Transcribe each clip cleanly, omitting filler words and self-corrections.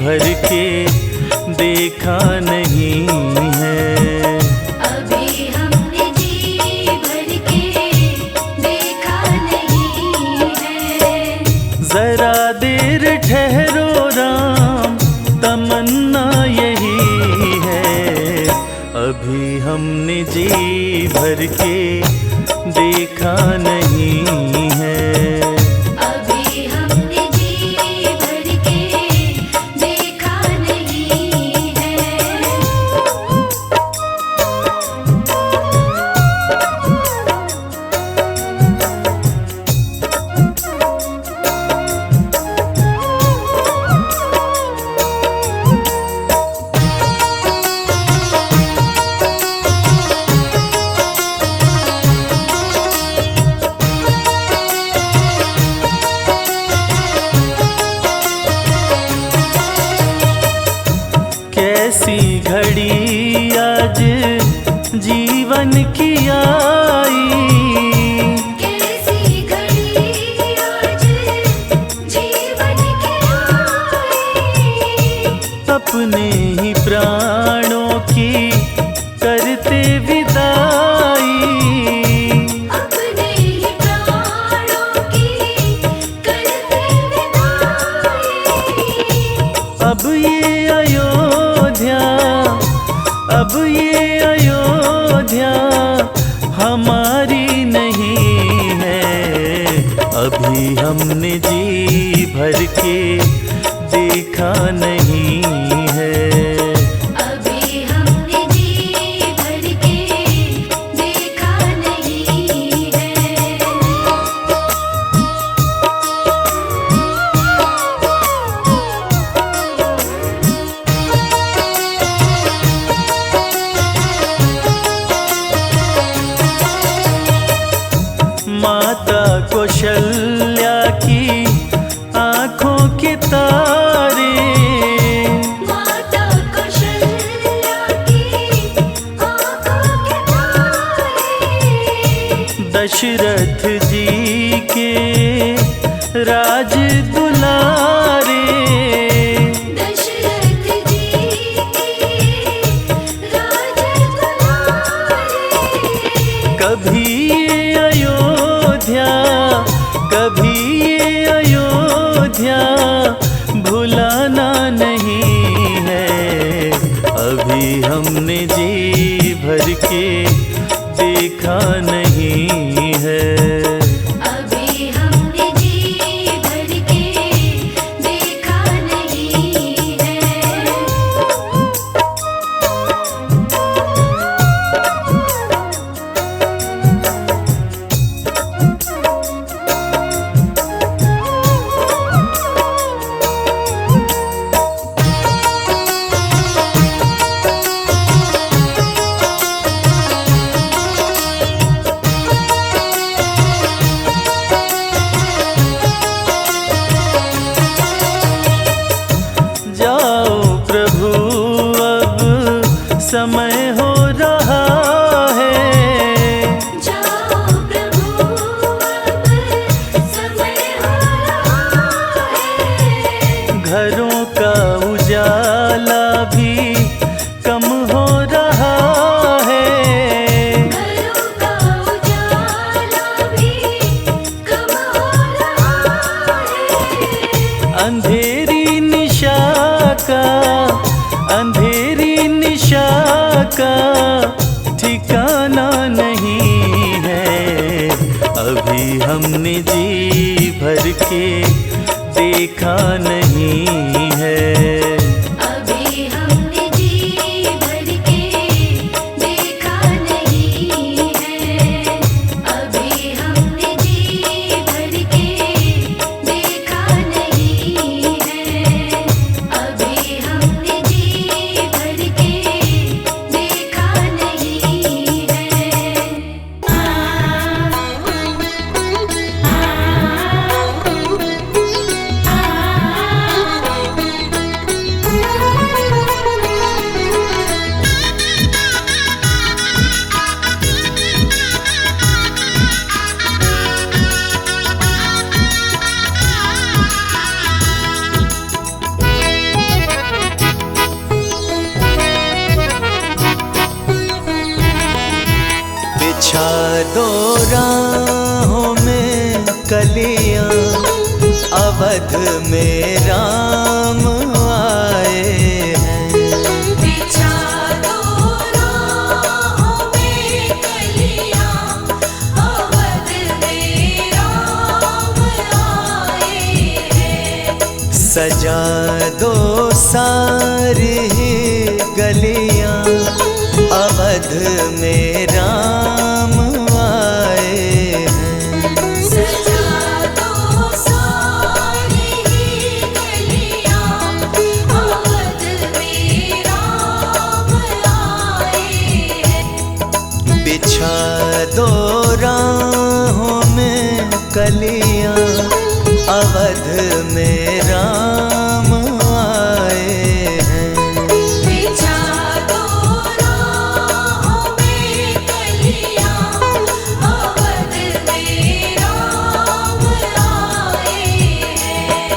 भर के देखा नहीं है। अभी हमने जी भर के देखा नहीं है। जरा देर ठहरो राम, तमन्ना यही है। अभी हमने जी भर के देखा नहीं है। अभी हमने जी भर के देखा नहीं है। कैसी घड़ी आज जीवन की आई, कैसी घड़ी आज जीवन की आई। अपने ही प्राणों की करते विदाई। अपने ही प्राणों की करते विदाई। अब ये अयोध्या, अब ये अयोध्या हमारी नहीं है। अभी हमने जी भर के देखा नहीं है। अभी हमने जी भर के देखा नहीं है। माता कौशल्या की आंखों के तारे, माता कौशल्या की आंखों के तारे। दशरथ जी के राज दुलारे। दशरथ जी के राज दुलारे। कभी ये अयोध्या, कभी ये अयोध्या भुलाना नहीं है। अभी हमने जी भर के देखा नहीं है। अभी हमने जी भर के देखा नहीं है। जाओ प्रभु अब समय हो रहा है। जाओ प्रभु अब समय हो रहा है। घरों का उजाला भी कम हो रहा है। घरों का उजाला भी कम हो रहा है। अंधेरी निशा का, अंधेरी निशा का ठिकाना नहीं है। अभी हमने जी भर के देखा नहीं है। अभी हमने जी भर के देखा नहीं है। अभी हमने जी भर के देखा नहीं है। अभी हमने जी भर के देखा नहीं है। दो राहों में कलियां, अवध में राम आए हैं। बिछा दो राहों में कलियां, अवध में राम आए हैं। सजा दो सारी गलियां, अवध में राम आए हैं। सजा दो सारी गलियां, अवध में राम आए हैं। बिछा दो राहों में कलियां, अवध में राम आए हैं। बिछा दो राहों में कलियां, अवध में राम आए हैं।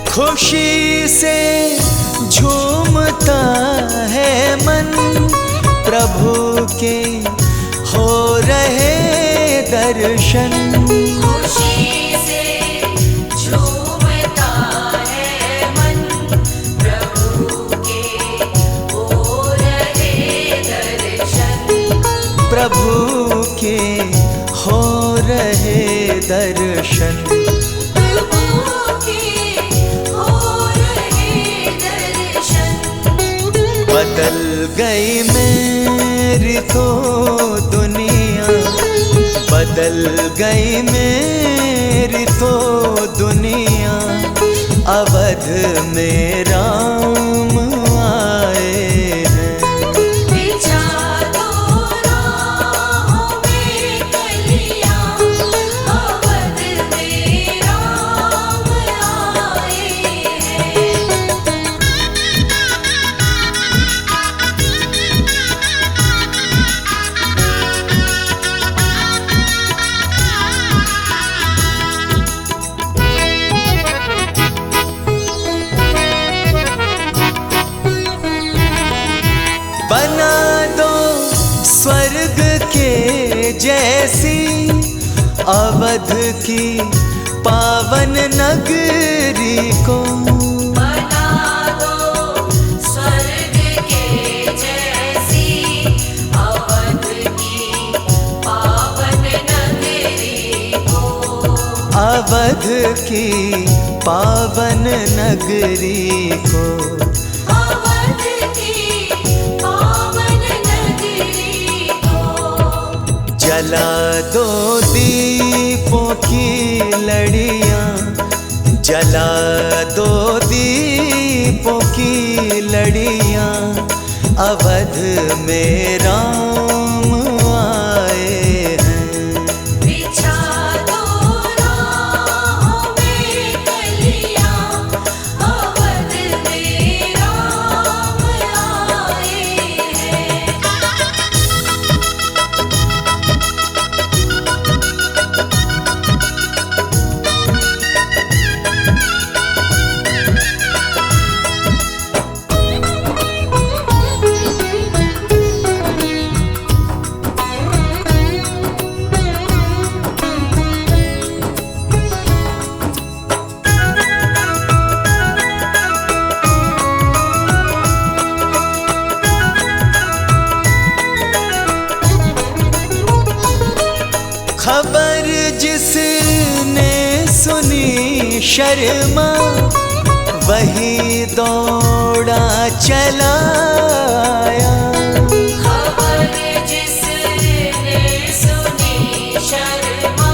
खुशी से झूमता है मन, प्रभु के हो रहे दर्शन। खुशी से झूमता है मन, प्रभु के हो रहे दर्शन। प्रभु के हो रहे दर्शन। बदल गई मेरी तो दुनिया, बदल गई मेरी तो दुनिया, अवध में राम आए हैं। बिछा दो राहों में कलियां, अवध में राम आए हैं। बना दो स्वर्ग के जैसी, अवध की पावन नगरी को। बना दो स्वर्ग के जैसी, अवध की पावन नगरी को। अवध की पावन नगरी को। अवध की पावन नगरी को। जला दो दीपों की लड़ियां, जला दो दीपों की लड़ियां, अवध में राम आए हैं। बिछा दो राहों में कलियां, अवध में राम आए हैं। खबर जिसने सुनी शर्मा, वही दौड़ा चला आया। खबर जिसने सुनी शर्मा,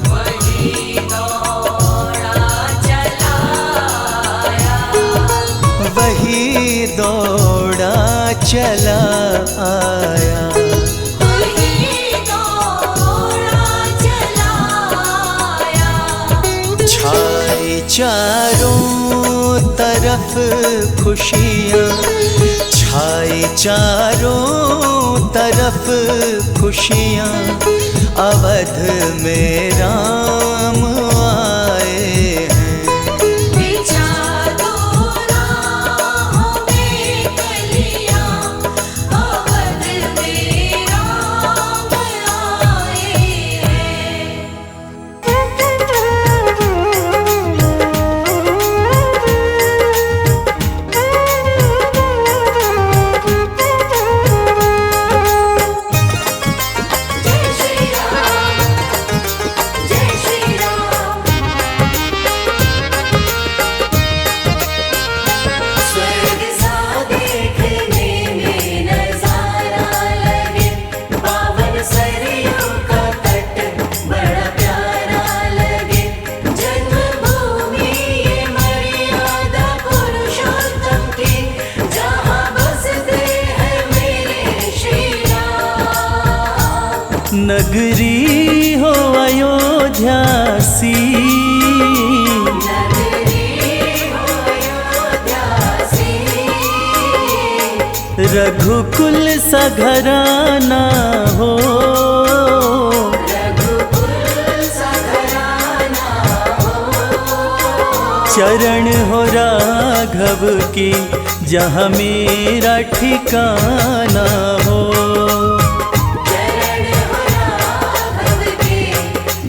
वही दौड़ा चला आया। वही दौड़ा चला आया। वही दौड़ा चला आया। छाई चारों तरफ खुशियाँ, छाई चारों तरफ खुशियाँ, अवध में राम आए हैं। बिछा दो राहों में कलियां, अवध में राम आए हैं। जय श्री राम, जय श्री राम। स्वर्ग सा देखने में नजारा लगे, पावन सरयू का तट बड़ा प्यारा लगे। जन्मभूमि ये मर्यादा पुरुषोत्तम की, जहाँ बसते हैं मेरे श्री राम। नगरी हो अयोध्या सी, नगरी हो अयोध्या सी, रघुकुल सा घराना हो। रघुकुल सा घराना हो। चरण हो राघव के जहाँ मेरा ठिकाना हो। चरण हो राघव के,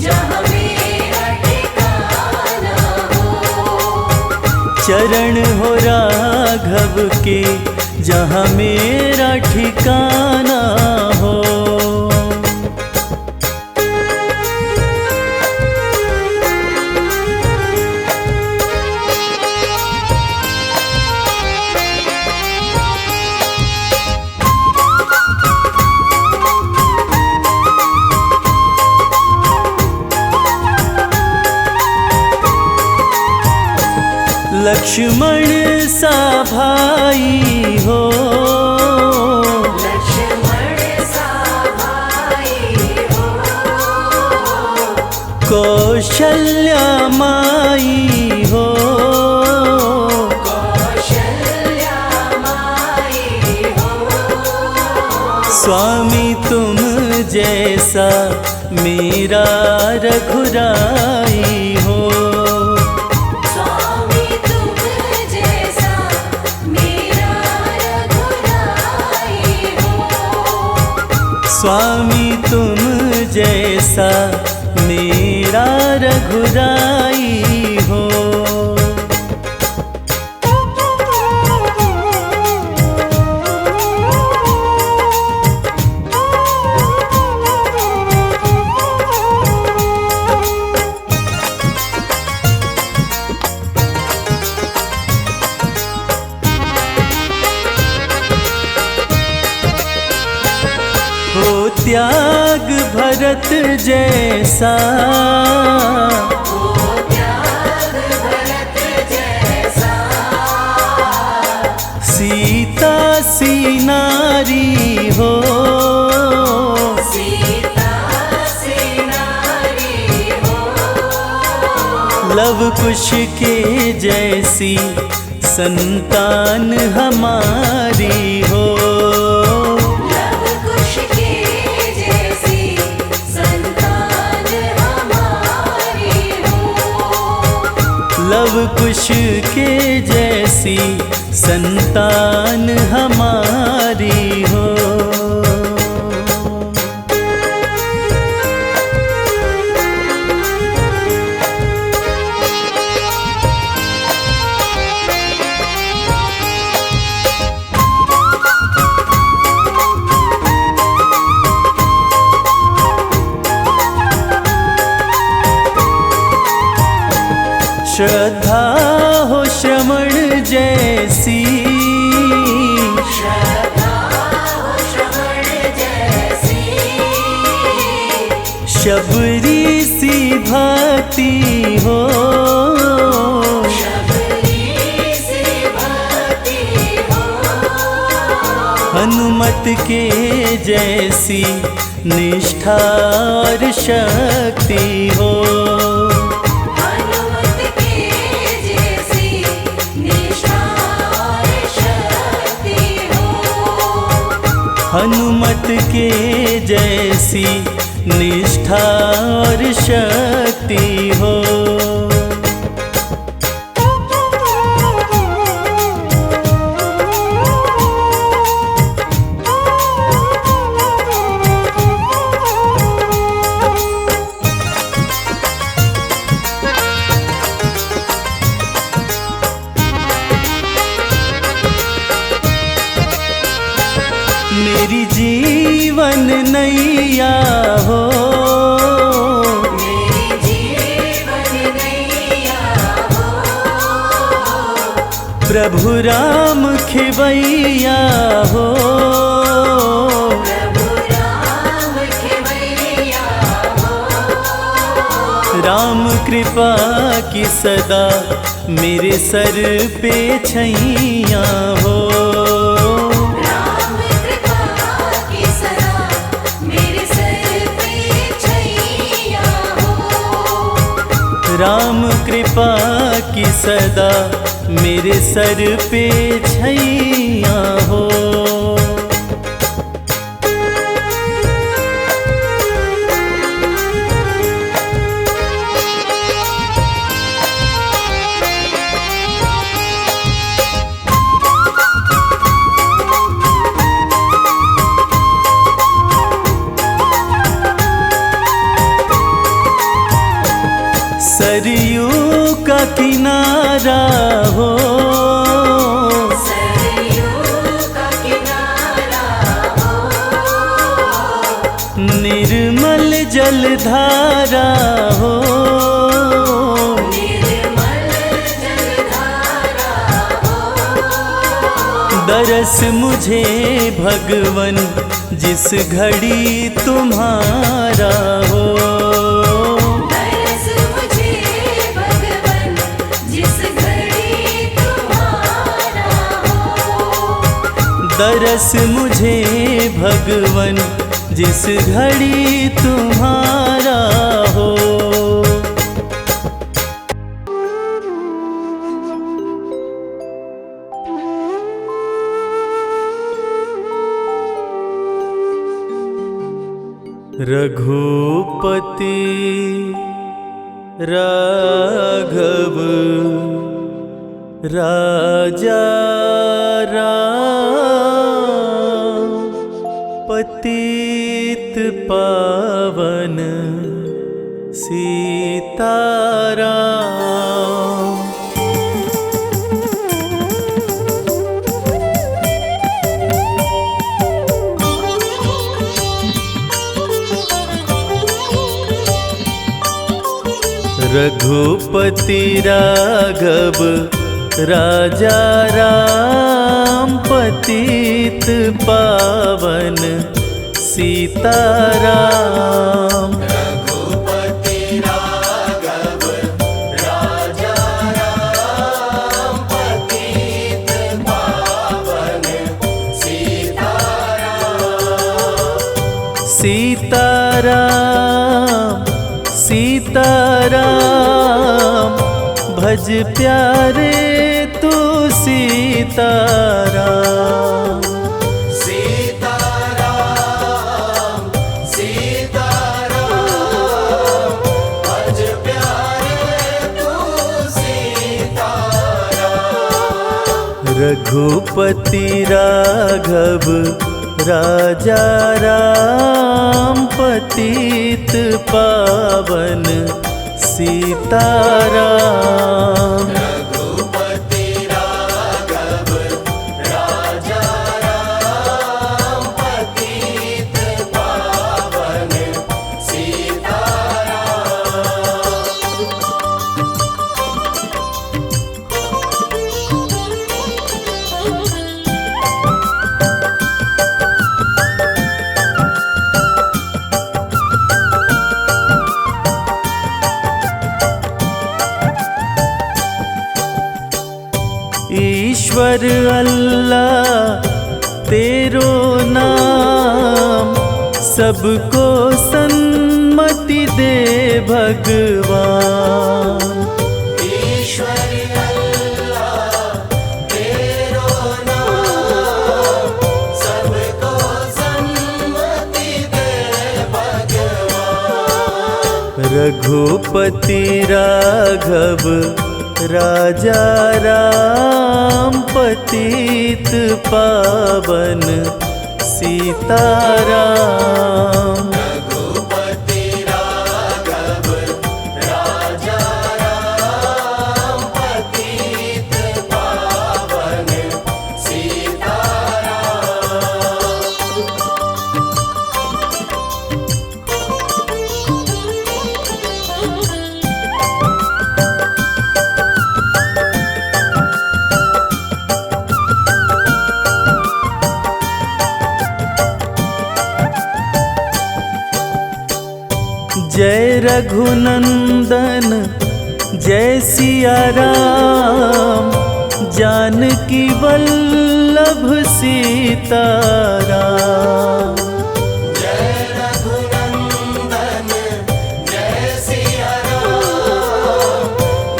जहाँ मेरा ठिकाना हो। चरण हो राघव के जहाँ मेरा ठिकाना हो। लक्ष्मण सा भाई हो, लक्ष्मण सा भाई हो। कौशल्या माई हो। कौशल्या माई हो। स्वामी तुम जैसा मेरा रघुराई हो। स्वामी तुम जैसा मेरा रघुराई हो। स्वामी तुम जैसा मेरा रघुराई हो। हो त्याग भरत जैसा, हो त्याग भरत जैसा। सीता सी नारी हो। सीता सी नारी हो। लव कुश के जैसी संतान हमारी हो। लव कुश के जैसी संतान हमारी हो। लव कुश के जैसी संतान हमारी हो। श्रद्धा हो श्रवण जैसी, श्रद्धा हो श्रवण जैसी। शबरी सी भक्ति हो। शबरी सी भक्ति हो। हनुमत के जैसी निष्ठा और शक्ति हो। हनुमत के जैसी निष्ठा और शक्ति हो। हनुमत के जैसी निष्ठा और शक्ति हो। मेरी जीवन नैया हो, मेरी जीवन नैया हो। प्रभु राम खेवैया हो। प्रभु राम खेवैया हो। राम कृपा की सदा मेरे सर पे छैया हो। राम कृपा की सदा मेरे सर पे छैया हो। सरयू का किनारा हो, सरयू का किनारा हो। निर्मल जलधारा हो। निर्मल जलधारा हो। दरस मुझे भगवन जिस घड़ी तुम्हारा हो। दरस मुझे भगवन जिस घड़ी तुम्हारा हो। रघुपति राघव राजा राम, पतित पावन सीताराम। रघुपति राघव राजा राम, पतित पावन सीताराम। रघुपति राघव राजा राम, पतित पावन सीताराम। सीताराम सीताराम, भज प्यारे तू सीताराम। सीताराम सीताराम, भज प्यारे तू सीताराम। रघुपति राघव राजा राम, पतित पावन सीताराम। रघुपति राघव राजा राम, पतित पावन ईश्वर अल्लाह तेरो नाम सबको सन्मति दे भगवान। ईश्वर अल्लाह तेरो नाम सबको सन्मति दे भगवान। रघुपति राघव राजा राम पतित पावन सीताराम। रघुपति राघव राजा राम पतित पावन सीताराम। जय रघुनंदन जय सिया राम, जानकी वल्लभ सीताराम। जय रघुनंदन जय सिया राम,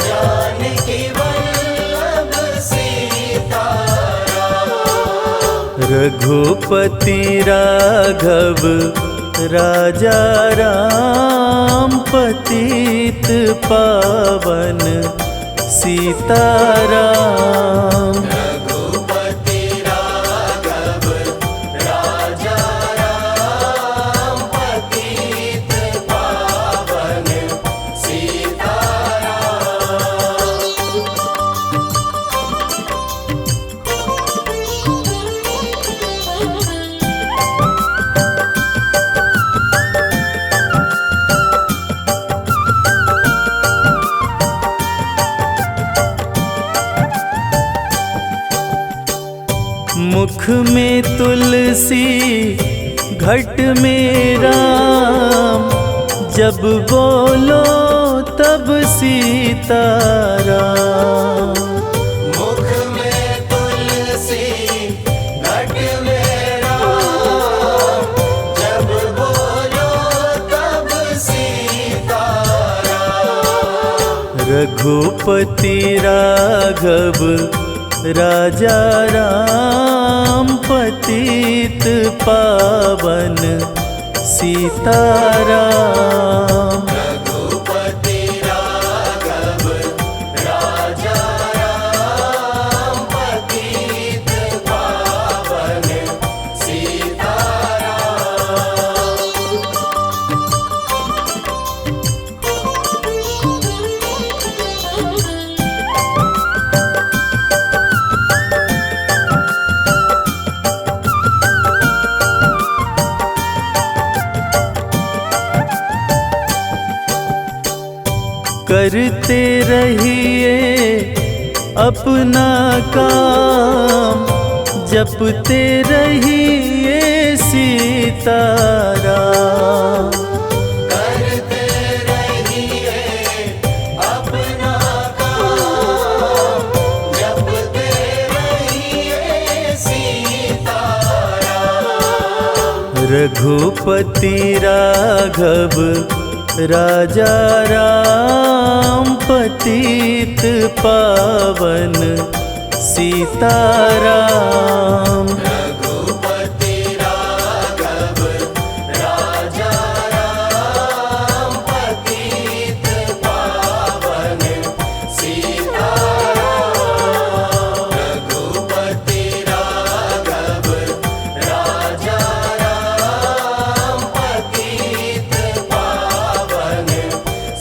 जानकी वल्लभ सीताराम। रघुपति राघव राजा राम पतित पावन सीताराम। रघुपति राघव राजा राम पतित पावन सीताराम। मुख में तुलसी घट में राम, जब बोलो तब सीताराम। मुख में तुलसी घट में राम, जब बोलो तब सीताराम। रघुपति राघव राजा राम पतित पावन सीताराम। रघुपति राघव राजा राम पतित पावन सीताराम। करते रहिए अपना काम, जपते रहिए सीताराम। करते रहिए अपना काम, जपते रहिए सीताराम। रघुपति राघव राजा राम पतित पावन सीताराम। रघुपति राघव राजा राम पतित पावन सीताराम। रघुपति राघव राजा राम पतित पावन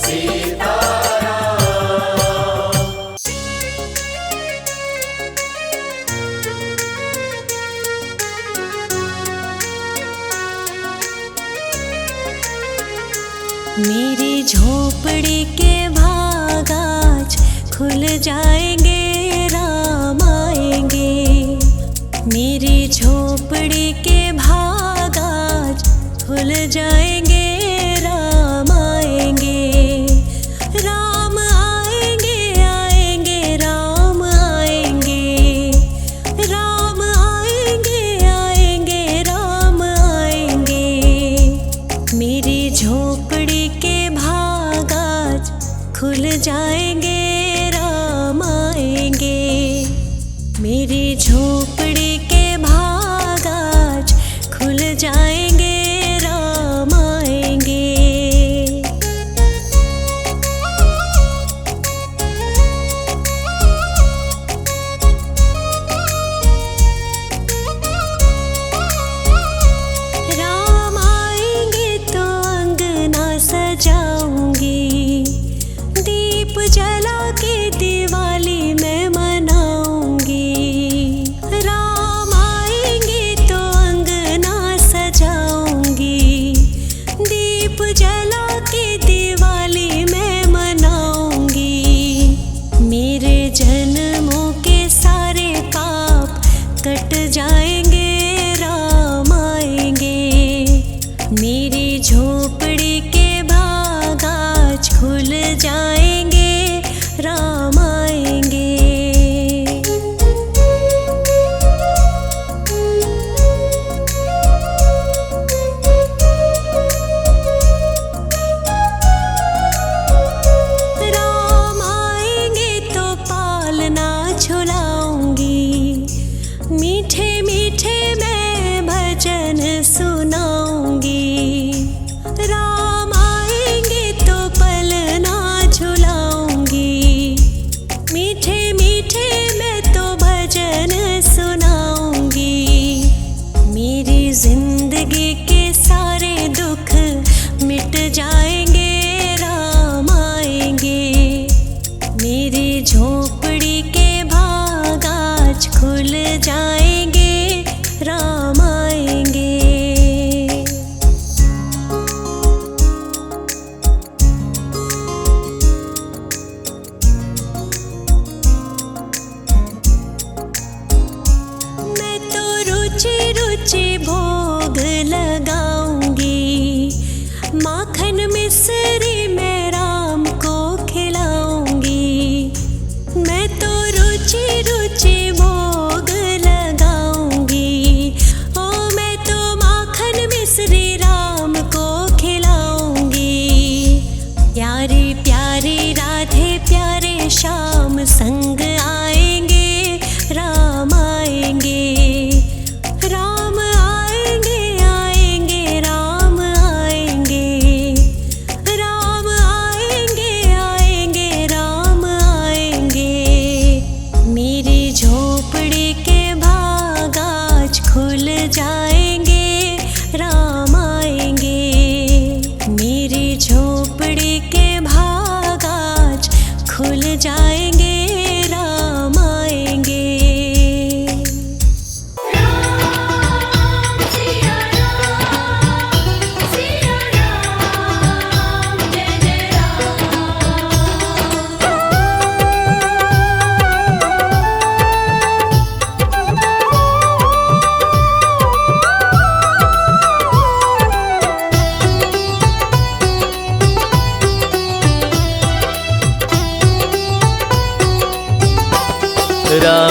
सीताराम। मेरी झोपड़ी के भाग आज खुल जाएंगे, राम आएंगे। मेरी झोपड़ी के भाग आज खुल जाएंगे, राम आएंगे। राम आएंगे आएंगे राम आएंगे, राम आएंगे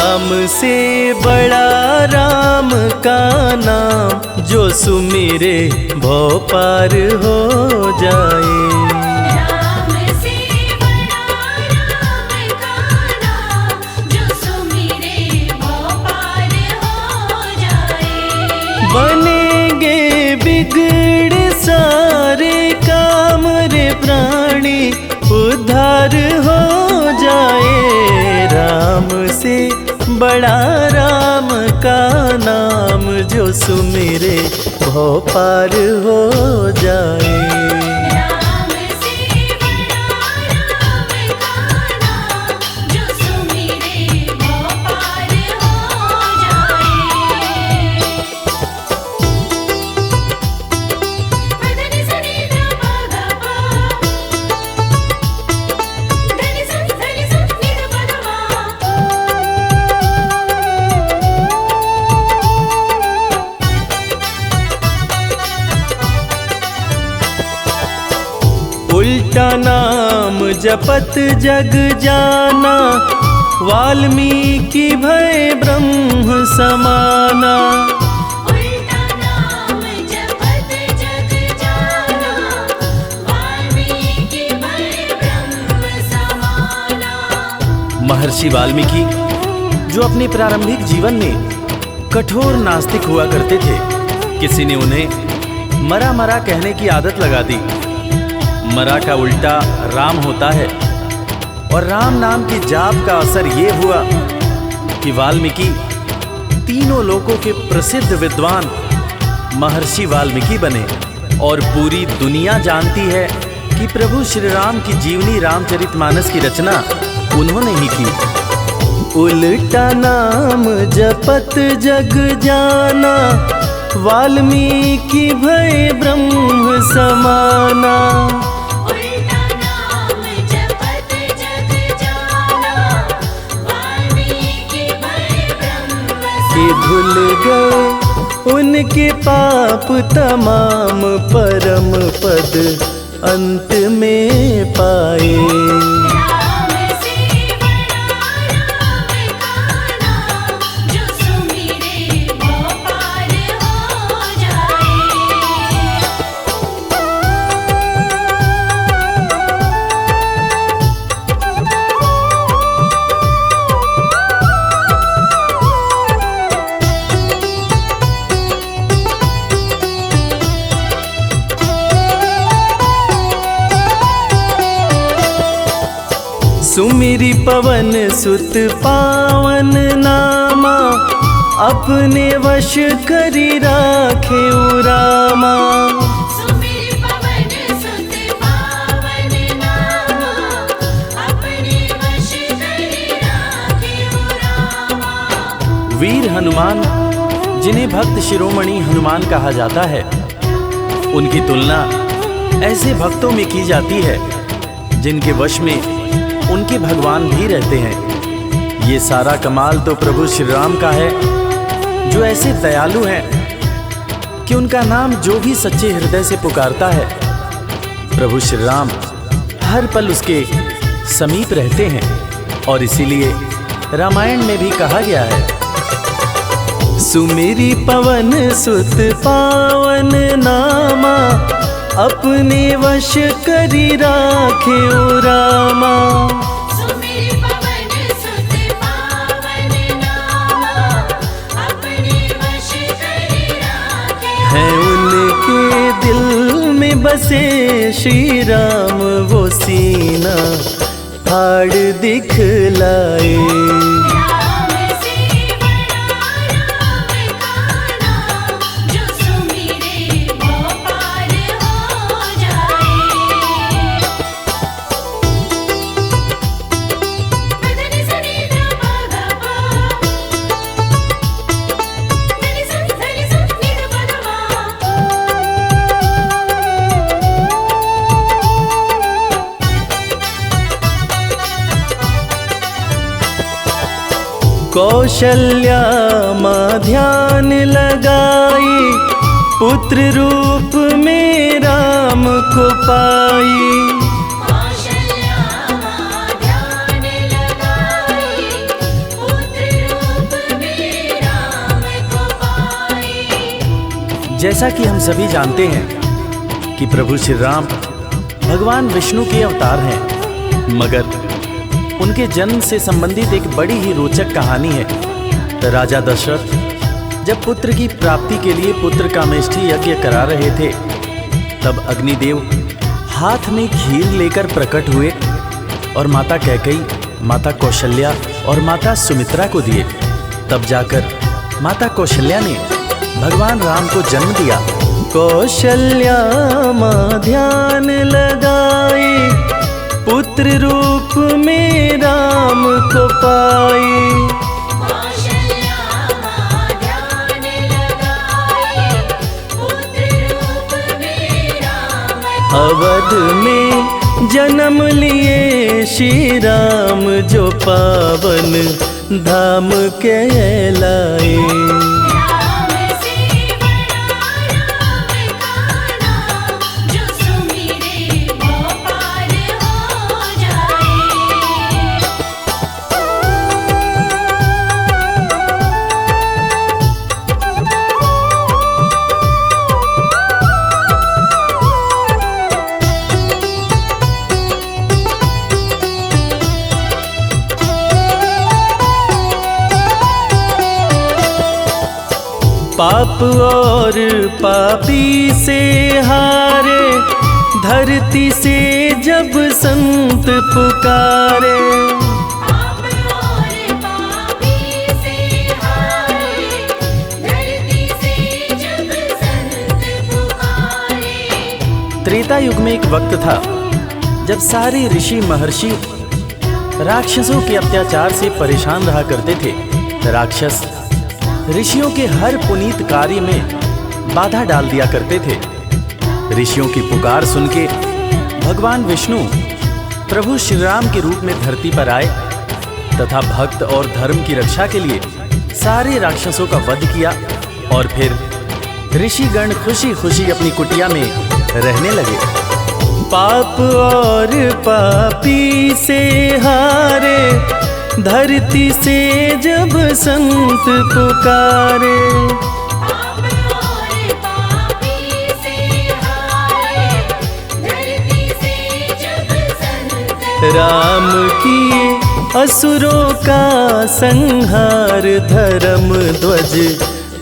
राम से बड़ा राम का नाम, जो सुमिरे भव पार हो जाए। राम से बड़ा राम का नाम, जो सुमिरे भव पार हो जाए। बनेंगे बिगड़े सारे काम रे प्राणी, उद्धार हो जाए। राम से बड़ा राम का नाम, जो सुमिरे भव पार हो जाए। राम से बड़ा राम का नाम, जो सुमिरे भव पार हो जाए। धनि सनि ध प ग प, धनि स नि ध प ध म। उल्टा नाम जपत जग जाना, वाल्मीकि भय ब्रह्म समाना। उल्टा नाम जपत जग जाना, वाल्मीकि भय ब्रह्म समाना। महर्षि वाल्मीकि जो अपने प्रारंभिक जीवन में कठोर नास्तिक हुआ करते थे, किसी ने उन्हें मरा मरा कहने की आदत लगा दी। मरा का उल्टा राम होता है, और राम नाम की जाप का असर ये हुआ कि वाल्मीकि तीनों लोकों के प्रसिद्ध विद्वान महर्षि वाल्मीकि बने। और पूरी दुनिया जानती है कि प्रभु श्री राम की जीवनी रामचरितमानस की रचना उन्होंने ही की। उल्टा नाम जपत जग जाना, वाल्मीकि भय ब्रह्म समाना। उल्टा नाम जपत जग जाना, वाल्मीकि भय ब्रह्म कि धुल गए उनके पाप तमाम, परम पद अंत में पाए। राम से बड़ा राम का नाम, जो सुमिरे भव पार हो जाए। सुमिरी पवन सुत पावन नामा, अपने वश करी राखे रामा। सुमिर पवन सुत पावन नामा, अपने वश करि राखे रामा। वीर हनुमान, जिन्हें भक्त शिरोमणि हनुमान कहा जाता है, उनकी तुलना ऐसे भक्तों में की जाती है जिनके वश में उनके भगवान भी रहते हैं। ये सारा कमाल तो प्रभु श्री राम का है, जो ऐसे दयालु हैं कि उनका नाम जो भी सच्चे हृदय से पुकारता है, प्रभु श्री राम हर पल उसके समीप रहते हैं। और इसीलिए रामायण में भी कहा गया है, सुमिरी पवन सुत पावन नामा, अपने वश करी राखे रामा। सुमिर पवन सुत पावन नामा, अपने वश करि राखे। है उनके दिल में बसे श्री राम, वो सीना फाड़ दिखलाए। राम से बड़ा राम का नाम, जो सुमिरे भव पार हो जाए। धनि सनि ध प ग प, धनि स नि ध प ध म। कौशल्या माँ ध्यान लगाई, पुत्र रूप में राम को पाई। कौशल्या माँ ध्यान लगाई, पुत्र जैसा कि हम सभी जानते हैं कि प्रभु श्री राम भगवान विष्णु के अवतार हैं, मगर उनके जन्म से संबंधित एक बड़ी ही रोचक कहानी है। राजा दशरथ जब पुत्र की प्राप्ति के लिए पुत्र कामेष्ठी यज्ञ करा रहे थे, तब अग्निदेव हाथ में खीर लेकर प्रकट हुए और माता कैकेयी, माता कौशल्या और माता सुमित्रा को दिए। तब जाकर माता कौशल्या ने भगवान राम को जन्म दिया। कौशल्या माँ ध्यान लगाए, पुत्र रूप में राम को पाए। कौशल्या माँ ध्यान लगाए, पुत्र रूप में राम अवध में जन्म लिए श्री राम, जो पावन धाम कहलाए। राम से बड़ा राम का नाम, जो सुमिरे वो पार हो जाए। पाप और पापी से हारे, धरती से जब संत पुकारे। पाप और पापी से हारे, धरती से जब संत पुकारे। त्रेता युग में एक वक्त था जब सारे ऋषि महर्षि राक्षसों के अत्याचार से परेशान रहा करते थे। राक्षस ऋषियों के हर पुनीत कार्य में बाधा डाल दिया करते थे। ऋषियों की पुकार सुन के भगवान विष्णु प्रभु श्री राम के रूप में धरती पर आए तथा भक्त और धर्म की रक्षा के लिए सारे राक्षसों का वध किया और फिर ऋषिगण खुशी खुशी अपनी कुटिया में रहने लगे। पाप और पापी से हारे, धरती से जब संत पुकारे। पाप और पापी से हारे, धरती से जब संत राम किए असुरों का संहार, धर्म ध्वज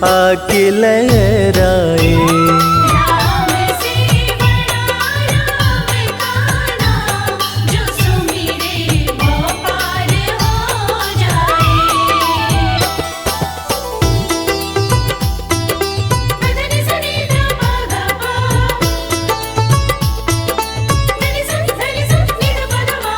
आके लहराए। राम से बड़ा राम का नाम, जो सुमिरे वो पार हो जाए। मदनि सनि ध प ग प, मदनि सनि नि ध प ग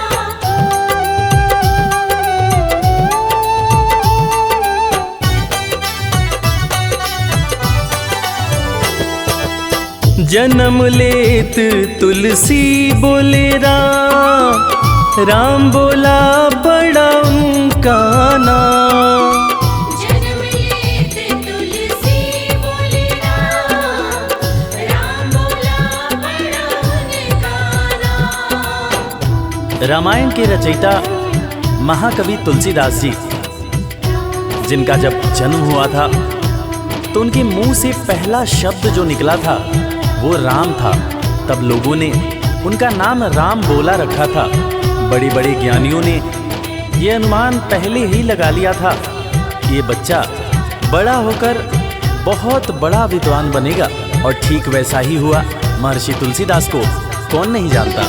जन्म लेत तुलसी बोले राम, राम बोला बड़ा उनका नाम। जन्म लेत तुलसी बोले राम, राम बोला बड़ा उनका नाम। रामायण के रचयिता महाकवि तुलसीदास जी, जिनका जब जन्म हुआ था तो उनके मुंह से पहला शब्द जो निकला था वो राम था। तब लोगों ने उनका नाम राम बोला रखा था। बड़े बड़े ज्ञानियों ने ये अनुमान पहले ही लगा लिया था कि ये बच्चा बड़ा होकर बहुत बड़ा विद्वान बनेगा, और ठीक वैसा ही हुआ। महर्षि तुलसीदास को कौन नहीं जानता।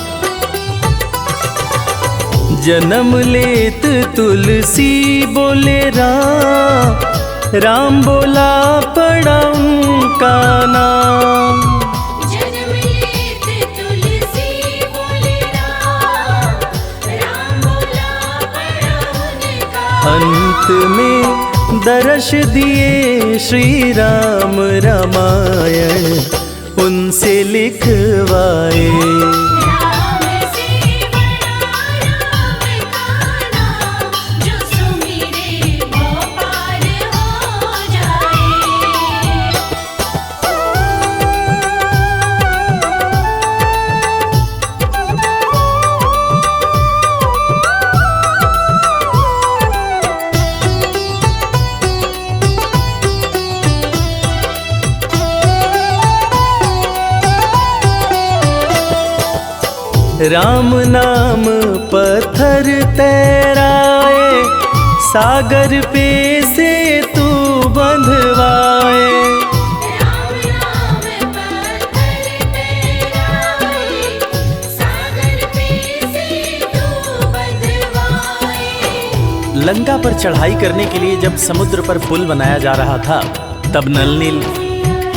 जन्म लेत तुलसी बोले राम, राम बोला पड़ा उनका नाम। जन्म लेत तुलसी बोले राम, राम बोला बड़ा उनका। अंत में दर्श दिए श्री राम, रामायण उनसे लिखवाए। राम से बड़ा राम का नाम, जो सुमिरे वो पार हो जाए। राम नाम पत्थर तैराए, सागर पे से तू बंधवाए। राम नाम पत्थर तैराए, सागर पे से तू बंधवाए। लंका पर चढ़ाई करने के लिए जब समुद्र पर पुल बनाया जा रहा था, तब नल नील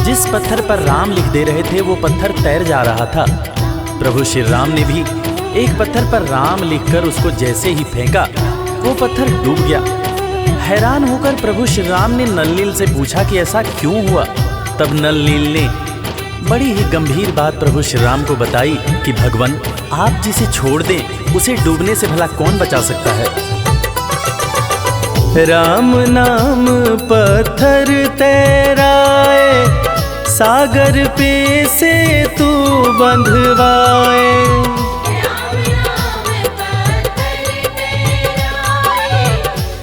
जिस पत्थर पर राम लिख दे रहे थे वो पत्थर तैर जा रहा था। प्रभु श्री राम ने भी एक पत्थर पर राम लिखकर उसको जैसे ही फेंका, वो पत्थर डूब गया। हैरान होकर प्रभु श्री राम ने नल नील से पूछा कि ऐसा क्यों हुआ। तब नल नील ने बड़ी ही गंभीर बात प्रभु श्री राम को बताई कि भगवान, आप जिसे छोड़ दें उसे डूबने से भला कौन बचा सकता है। राम नाम पत्थर तैराए, सागर पे से तू बंधवाए। राम नाम पत्थर तैराए,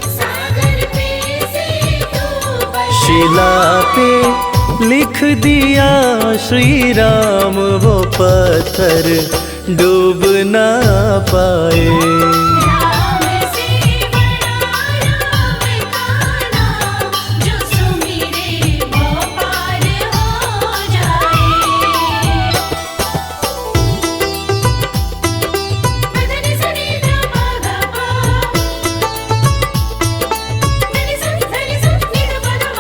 सागर पे से तू बंधवाए। शिला पे लिख दिया श्री राम, वो पत्थर डूब ना पाए। राम से बड़ा राम का नाम, जो सुमिरे वो पार हो जाए। मदनि सनि ध प ग प, मदनि सनि धनि स नि ध प ध म।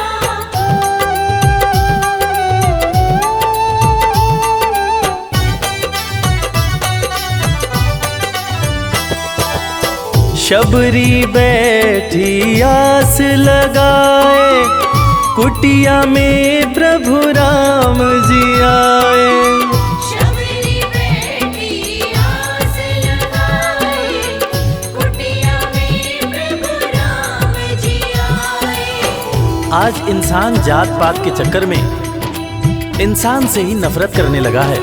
शबरी बैठी आस लगाए, कुटिया में प्रभु राम जी आए। शबरी बैठी आस लगाए, कुटिया में प्रभु राम जी आए। आज इंसान जात पात के चक्कर में इंसान से ही नफरत करने लगा है,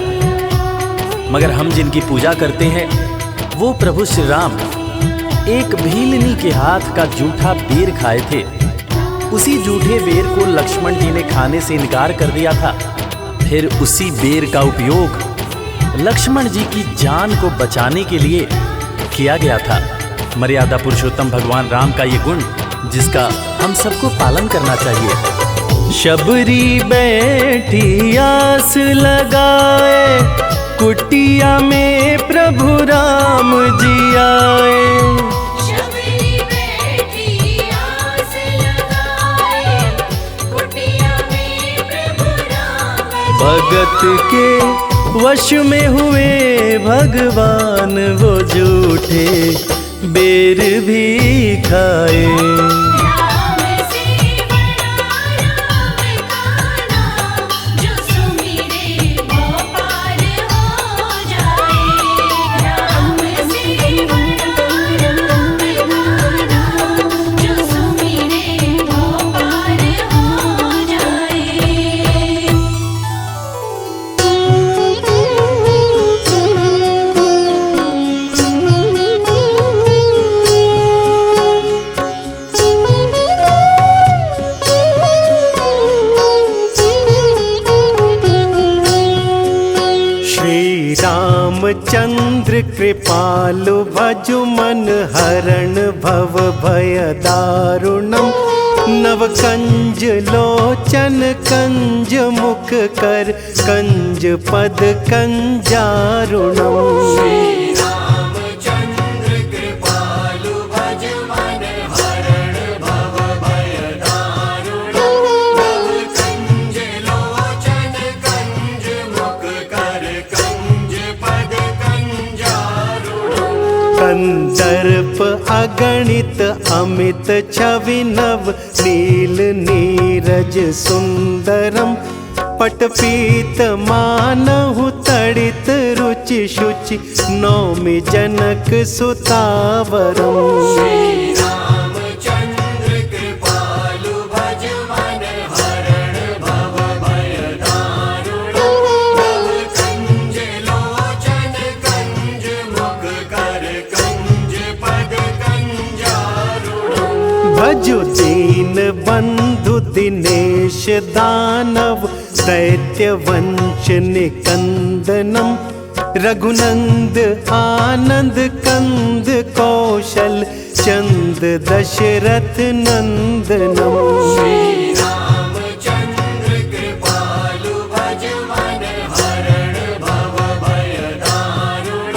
मगर हम जिनकी पूजा करते हैं वो प्रभु श्री राम एक भीलनी के हाथ का जूठा बेर खाए थे। उसी जूठे बेर को लक्ष्मण जी ने खाने से इनकार कर दिया था। फिर उसी बेर का उपयोग लक्ष्मण जी की जान को बचाने के लिए किया गया था। मर्यादा पुरुषोत्तम भगवान राम का ये गुण जिसका हम सबको पालन करना चाहिए। शबरी बैठी आस लगाए, कुटिया में प्रभु राम जी आए। शबरी बैठी आस लगाए, कुटिया में प्रभु राम जी भगत के वश में हुए भगवान, वो झूठे बेर भी खाए। राम से बड़ा राम का नाम, जो सुमिरे वो पार हो जाए। राम से बड़ा राम का नाम, जो सुमिरे वो पार हो जाए। श्री रामचंद्र कृपालु भजु मन हरण भव भय दारुणम। नव कंज लोचन कंज मुख कर कंज पद कंजारुणम। कंदर्प अगणित अमित छवि नव नील नीरज सुंदरम। पटपीत मानहु तड़ित रुचि शुचि नौमि जनक सुतावरम। भजु दीन बंधु दिनेश दानव दैत्य वंश निकंदनम। रघुनंद आनंद कंद कौशल चंद दशरथ नंदनम। रामचंद्र कृपालु भज मन हरण भव भय दारुण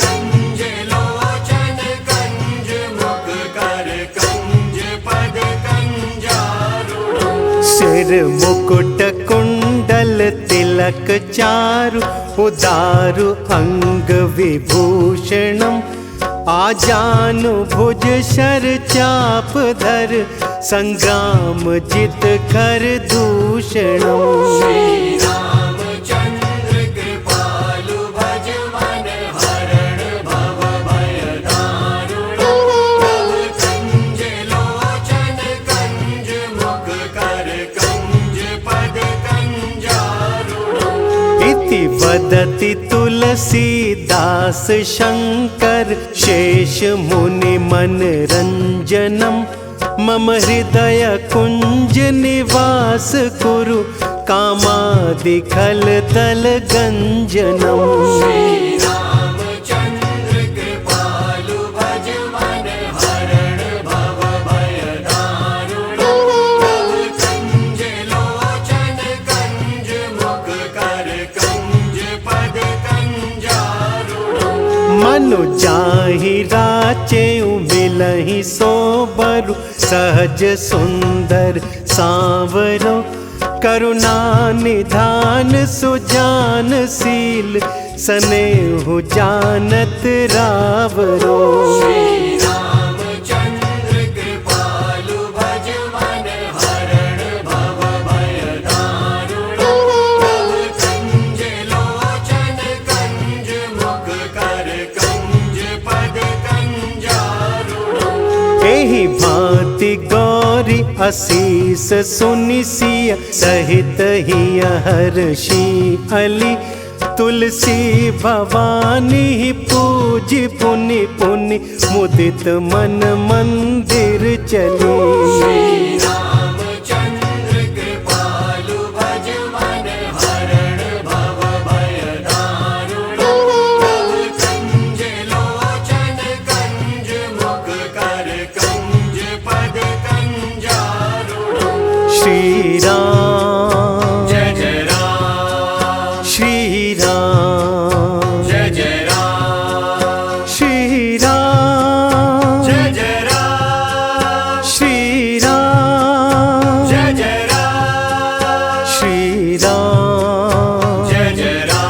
कंज लोचन कंज मुख कर कंज पद कंजारुण। सिर मुकुट कुंडल तिलक चारु उदारु अंग विभूषणम। आजानु भुज शर चाप धर संग्राम जित कर दूषणम। रामचंद्र कृपालु भज मन हरण भव भय दारुण कंज लोचन कंज मुख कर कंज पद कंजारुण। इति वदति तुलसीदास शंकर शेष मुनि मनरंजनम। मम हृदय कुंज निवास कुरु कामादि खल तल गंजनम। रामचंद्र कृपालु भज मन हरण भव भय दारुण कंज लोचन कंज मुख कर कंज पद कंजारुण। मनु जाहि राचेउ मिलहि सोबरु सहज सुंदर सांवरो। करुणा निधान सुजान शील सनेहु जानत रावरो। रामचंद्र कृपालु भज मन हरण भव भय दारुण कंज लोचन कंज मुख कर कंज पद कंजारुण। एहि भांति गौरी असीस सुनि सिय सहित हिय हर्षि अली। तुलसी भवानी पूजि पुनि पुनि मुदित मन मंदिर चली। रामचंद्र कृपालु भज मन हरण भव भय दारुण कंज लोचन कंज मुख कर कंज पद कंजारुण। श्री राम जय जय राम श्री राम जय जय राम श्री राम जय जय राम श्री राम जय जय राम श्री राम जय जय राम।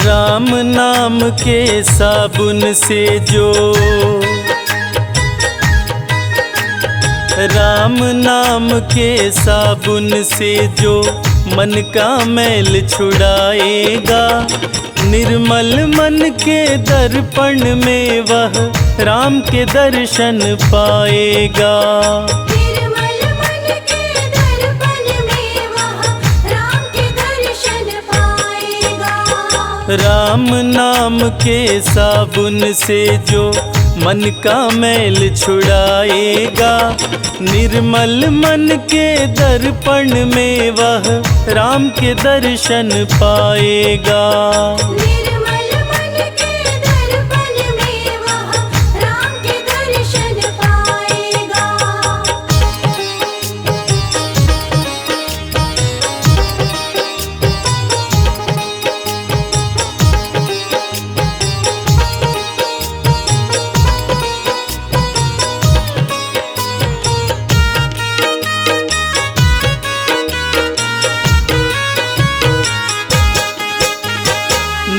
राम नाम के साबुन से जो राम नाम के साबुन से जो मन का मैल छुड़ाएगा। निर्मल मन के दर्पण में वह राम के दर्शन पाएगा। निर्मल मन के दर्पण में वह राम के दर्शन पाएगा। राम नाम के साबुन से जो मन का मैल छुड़ाएगा। निर्मल मन के दर्पण में वह राम के दर्शन पाएगा। निर्मल मन के दर्पण में वह राम के दर्शन पाएगा।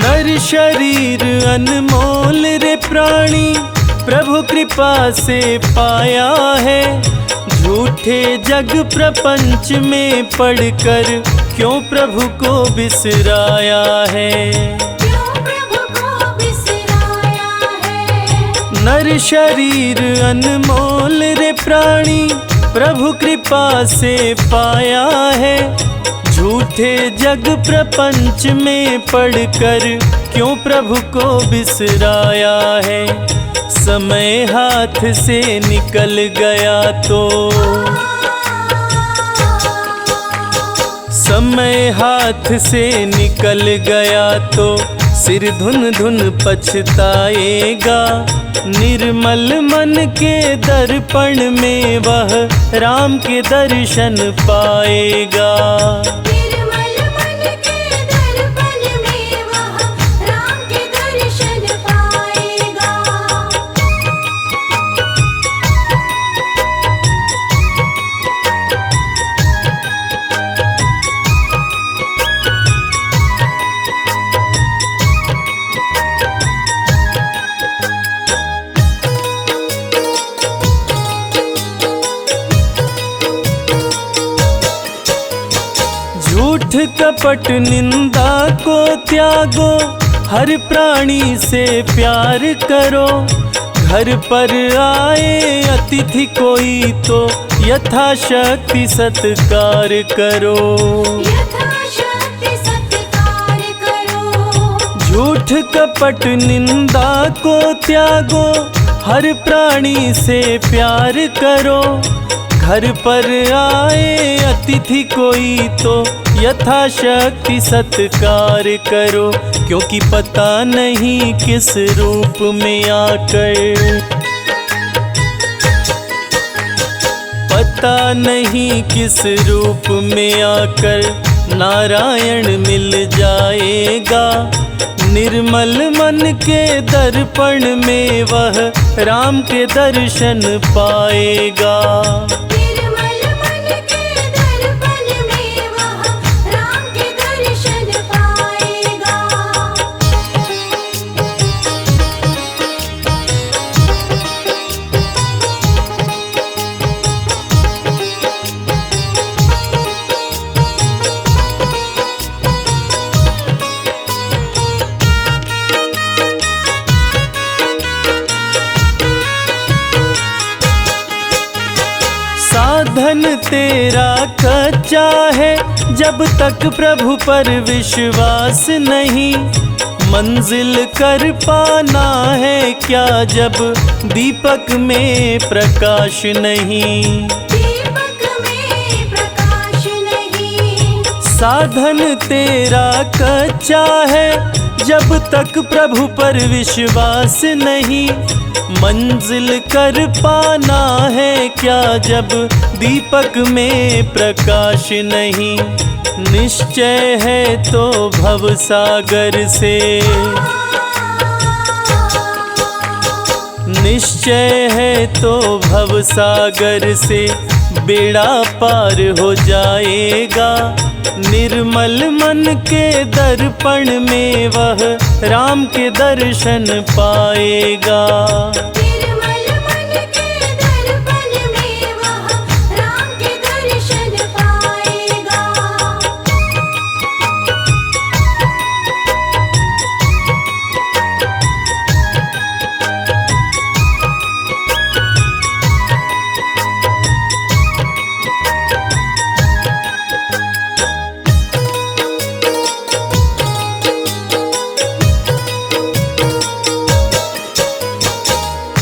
नर शरीर अनमोल रे प्राणी प्रभु कृपा से पाया है। झूठे जग प्रपंच में पढ़कर क्यों प्रभु को बिसराया है। क्यों प्रभु को बिसराया है। नर शरीर अनमोल रे प्राणी प्रभु कृपा से पाया है। झूठे जग प्रपंच में पढ़कर क्यों प्रभु को बिसराया है। समय हाथ से निकल गया तो समय हाथ से निकल गया तो सिर धुन धुन पछताएगा। निर्मल मन के दर्पण में वह राम के दर्शन पाएगा। निर्मल मन के दर्पण में वह राम के दर्शन पाएगा। झूठ कपट निंदा को त्यागो, हर प्राणी से प्यार करो। घर पर आए अतिथि कोई तो यथाशक्ति सत्कार करो। यथाशक्ति सत्कार करो। झूठ कपट निंदा को त्यागो, हर प्राणी से प्यार करो। घर पर आए अतिथि कोई तो यथाशक्ति सत्कार करो। क्योंकि पता नहीं किस रूप में आकर, पता नहीं किस रूप में आकर नारायण मिल जाएगा। निर्मल मन के दर्पण में वह राम के दर्शन पाएगा। निर्मल मन के दर्पण में वह राम के दर्शन पाएगा। साधन तेरा कच्चा है, जब तक प्रभु पर विश्वास नहीं। मंजिल कर पाना है क्या जब दीपक में प्रकाश नहीं। दीपक में प्रकाश नहीं। साधन तेरा कच्चा है, जब तक प्रभु पर विश्वास नहीं। मंजिल कर पाना है क्या जब दीपक में प्रकाश नहीं। निश्चय है तो भव सागर से, निश्चय है तो भव सागर से बेड़ा पार हो जाएगा। निर्मल मन के दर्पण में वह राम के दर्शन पाएगा। निर्मल मन के दर्पण में वह राम के दर्शन पाएगा।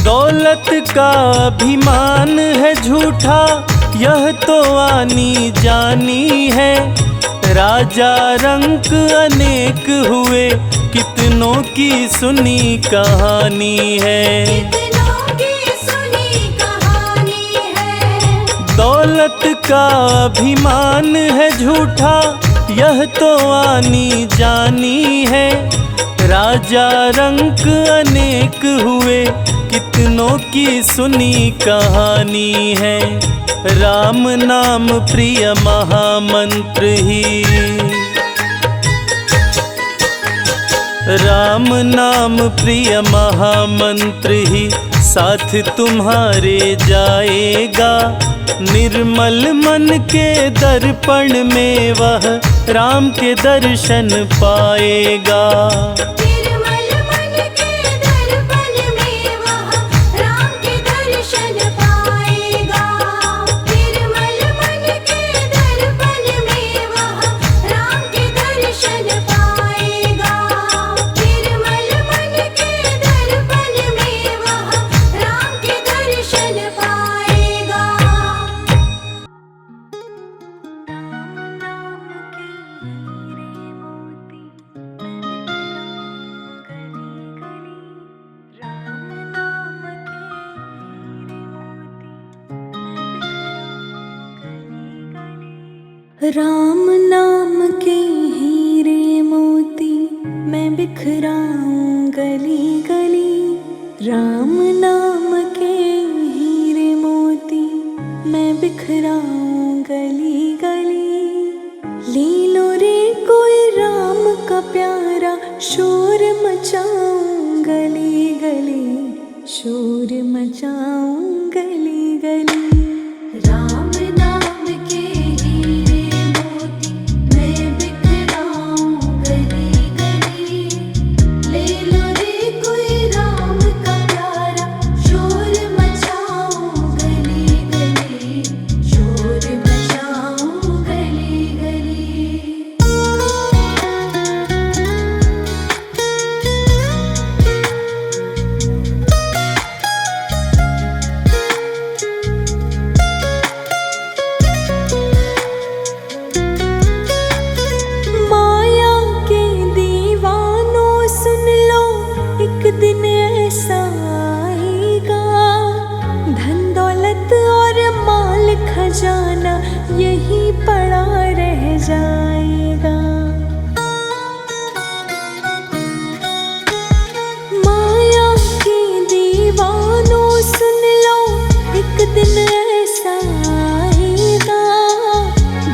दौलत का अभिमान है झूठा, यह तो आनी जानी है। राजा रंक अनेक हुए, कितनों की सुनी कहानी है। कितनों की सुनी कहानी है। दौलत का अभिमान है झूठा, यह तो आनी जानी है। राजा रंक अनेक हुए, कितनों की सुनी कहानी है। राम नाम प्रिय महामंत्र ही, राम नाम प्रिय महामंत्र ही साथ तुम्हारे जाएगा। निर्मल मन के दर्पण में वह राम के दर्शन पाएगा। निर्मल मन के दर्पण में वह राम के दर्शन पाएगा। निर्मल मन के दर्पण में वह राम के दर्शन पाएगा। निर्मल मन के दर्पण में वह राम के दर्शन पाएगा। राम नाम के हीरे मोती मैं बिखराऊं गली गली। राम नाम के हीरे मोती मैं बिखराऊं गली गली। ले लो रे कोई राम का प्यारा शोर मचाऊं गली गली। शोर मचाऊं गली गली। राम नाम के हीरे मोती मैं बिखराऊं गली गली। ले लो रे कोई राम का प्यारा शोर मचाऊं गली गली। शोर मचाऊं गली गली। माया के दीवानों सुन लो एक दिन ऐसा आएगा। धन दौलत और माल खजाना यही पड़ा रह जाएगा। माया के दीवानों सुन लो एक दिन ऐसा आएगा।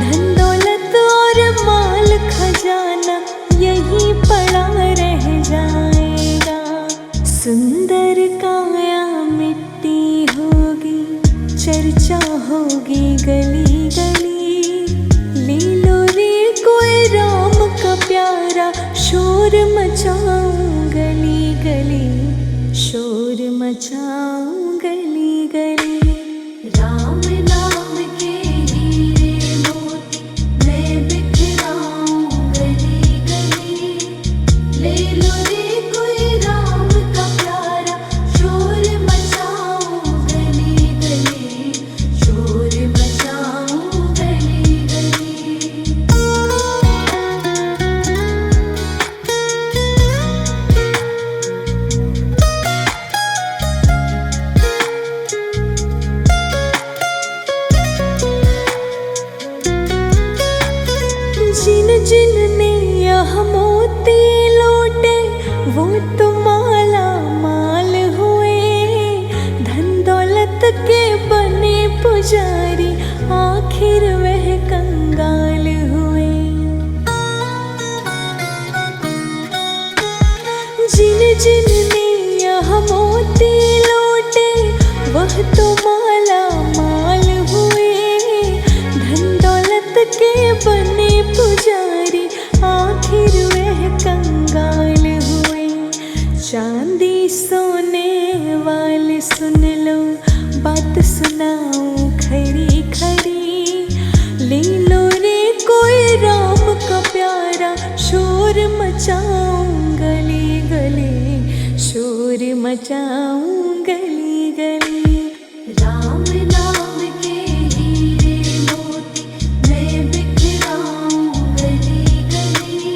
धन दौलत और माल खजाना यही पड़ा रह जाएगा। सुंदर काया मिट्टी होगी चर्चा होगी गली गली। ले लो रे कोई राम का प्यारा शोर मचाऊं गली गली। शोर मचाऊं गली गली। राम नाम के हीरे मोती मैं बिखराऊं गली गली। ले लो रे कोई राम का प्यारा शोर मचाऊं गली गली। शोर मचाऊं गली गली। जिन जिन ने यह मोती लूटे वो तो माला माल हुए। धन दौलत के बने पुजारी आखिर वह कंगाल हुए। जिन जिन ने यह मोती लूटे वह तो माला माल हुए। धन दौलत के बने पुजारी आखिर वह कंगाल हुए। चांदी सोने वाले सुन लो बात सुनाऊं खरी खरी। ले लो रे कोई राम का प्यारा शोर मचाऊं गली गली। शोर मचाऊं गली गली। राम नाम के हीरे मोती मैं बिखराऊं गली गली।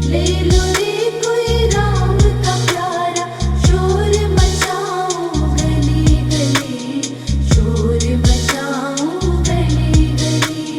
ले लो रे कोई राम का प्यारा शोर मचाऊं गली गली। शोर मचाऊं गली गली।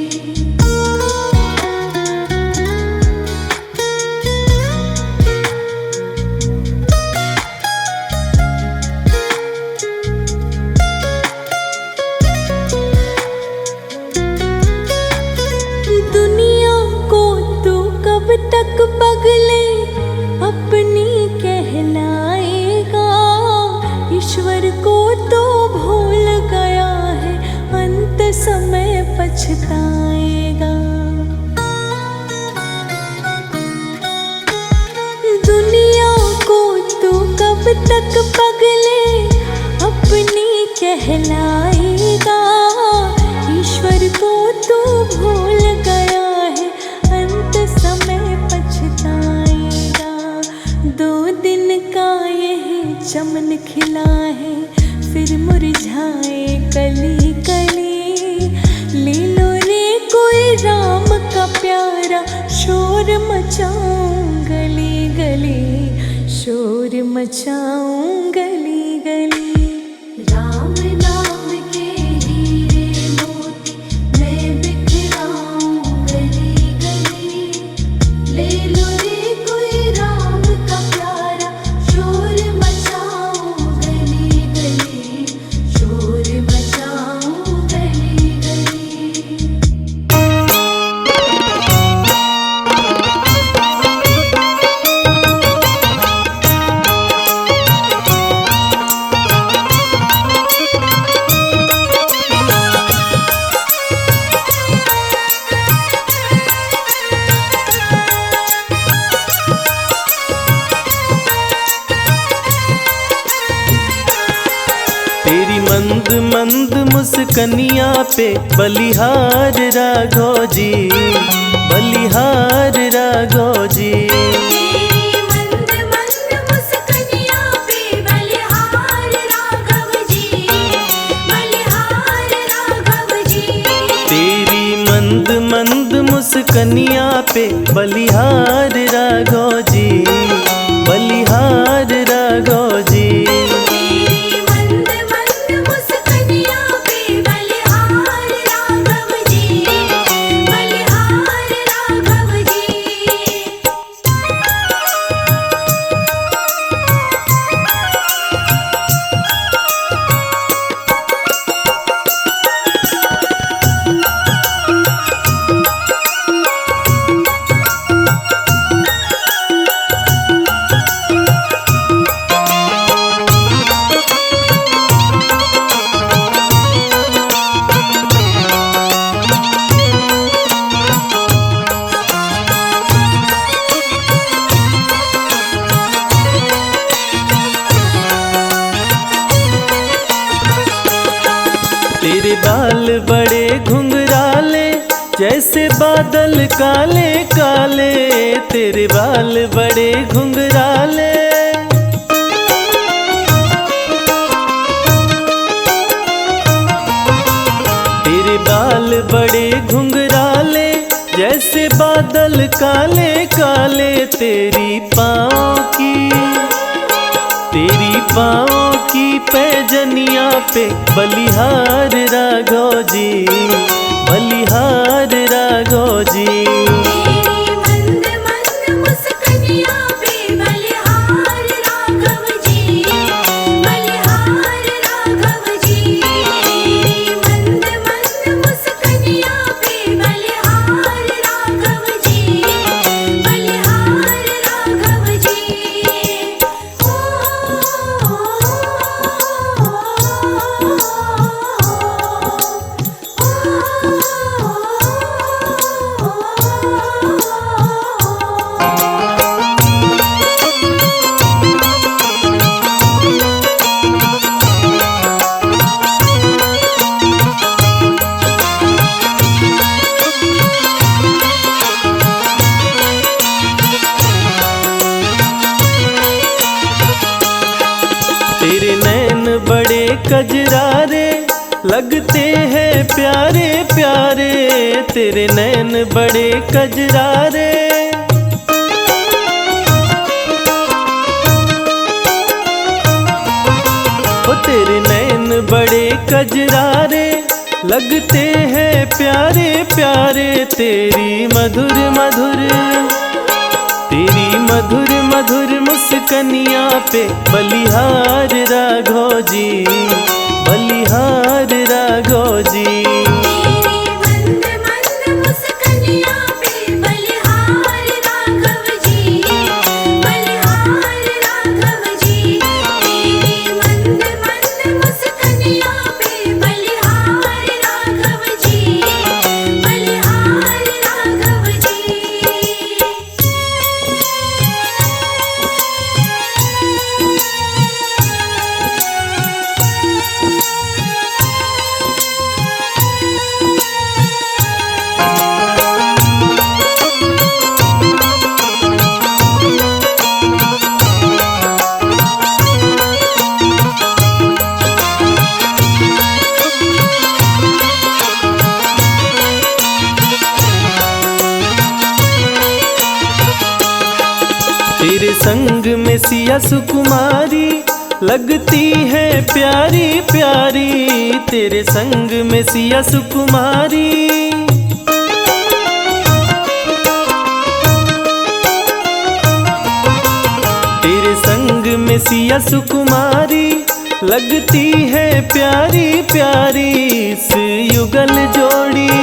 समय पछताएगा। दुनिया को तू कब तक पगले अपनी कहलाएगा। ईश्वर को तू भूल गया है, अंत समय पछताएगा। 2 दिन का यही चमन खिला है, फिर मुरझाए कली कली। ले लो रे कोई राम का प्यारा, शोर मचाऊं गली गली, शोर मचाऊं गली गली। राम नाम के हीरे मोती मैं बिखराऊं गली गली। ले लो रे कोई राम का प्यारा, शोर मचाऊं गली गली, शोर मचाऊं गली गली। तेरी मंद मंद मुस्कनिया पे बलिहार राघव जी, बलिहार राघव जी। तेरी मंद मंद मुस्कनिया पे बलिहार राघव जी, बलिहार राघव जी। तेरी मंद मंद मुस्कनिया पे बलिहार राघव जी, बलिहार राघव जी। तेरी मंद मंद मुस्कनिया पे बलिहार राघव जी, बलिहार राघव जी। तेरे बाल बड़े घुंघराले जैसे बादल काले काले, तेरे बाल बड़े घुंघराले। तेरे बाल बड़े घुंघराले जैसे बादल काले काले। तेरी पाँव की पैजनिया पे बलिहार राघव जी, बलिहार राघव जी। तेरी मंद मंद मुस्कनिया पे बलिहार राघव जी, बलिहार राघव जी। तेरी मंद मंद मुस्कनिया पे बलिहार राघव जी, बलिहार राघव जी। तेरे नैन बड़े कजरारे लगते हैं प्यारे प्यारे। तेरे नैन बड़े कजरारे। ओ तेरे नैन बड़े कजरारे लगते हैं प्यारे प्यारे। तेरी मधुर मधुर मुस्कनिया पे बलिहार राघव जी, बलिहार राघव जी। तेरी मंद मंद मुस्कनिया पे बलिहार राघव जी, बलिहार राघव जी। तेरी मंद मंद मुस्कनिया पे बलिहार राघव संग में सिया सुकुमारी लगती है प्यारी प्यारी, तेरे संग में सिया सुकुमारी। तेरे संग में सिया सुकुमारी लगती है प्यारी प्यारी, इस युगल जोड़ी